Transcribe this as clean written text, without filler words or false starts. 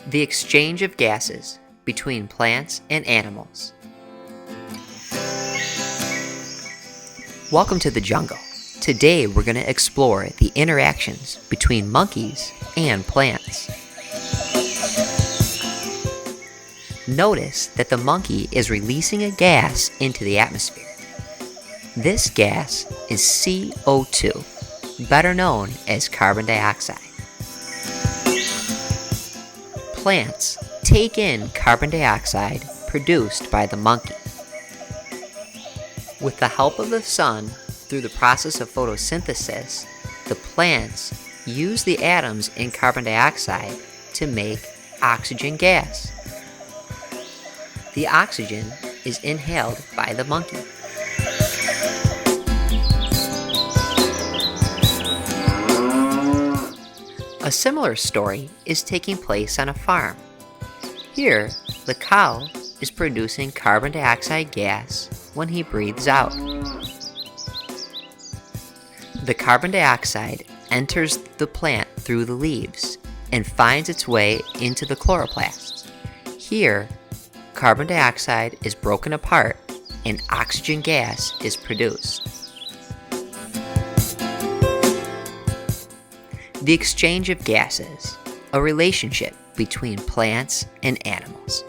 The exchange of gases between plants and animals. Welcome to the jungle. Today we're going to explore the interactions between monkeys and plants. Notice that the monkey is releasing a gas into the atmosphere. This gas is CO2, better known as carbon dioxide. Plants take in carbon dioxide produced by the monkey. With the help of the sun, through the process of photosynthesis, the plants use the atoms in carbon dioxide to make oxygen gas. The oxygen is inhaled by the monkey. A similar story is taking place on a farm. Here, the cow is producing carbon dioxide gas when he breathes out. The carbon dioxide enters the plant through the leaves and finds its way into the chloroplasts. Here, carbon dioxide is broken apart and oxygen gas is produced. The exchange of gases, a relationship between plants and animals.